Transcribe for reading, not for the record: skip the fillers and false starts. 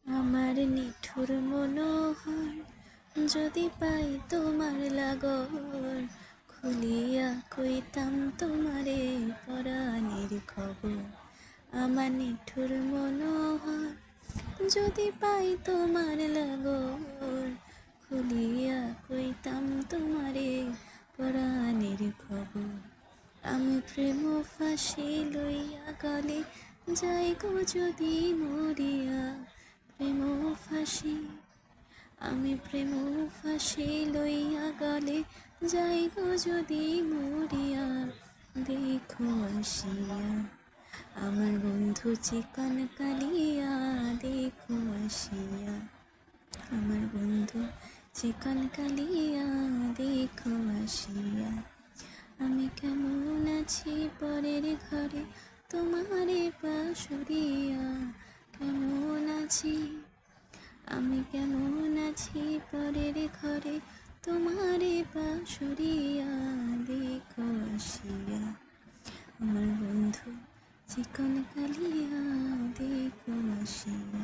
আমার নিঠুর মনোহর যদি পাই তোমার লাগর, খুলিয়া কইতাম তোমারে পরাণের খবর। আমার নিঠুর মনোহর যদি পাই তোমার লাগর, খুলিয়া কইতাম তোমারে পরাণের খবর। আমি প্রেম ফাঁসি লইয়া গলে যাই গো যদি মরিয়া, প্রেম ফাঁসি আমি প্রেম ফাঁসি লইয়া গলে যাই গো যদি মরিয়া, দেখো আসিয়া আমার বন্ধু চিকন কালিয়া, দেখো আসিয়া আমার বন্ধু চিকন কালিয়া, দেখো আসিয়া। আমি কেমন আছি পরের ঘরে তোমারে পাশুরিয়া, কেমন আছি আমি কেমন আছি পরের ঘরে তোমারে পাশুরিয়া, দেখো আসিয়া আমার বন্ধু চিকন কালিয়া, দেখো আসিয়া।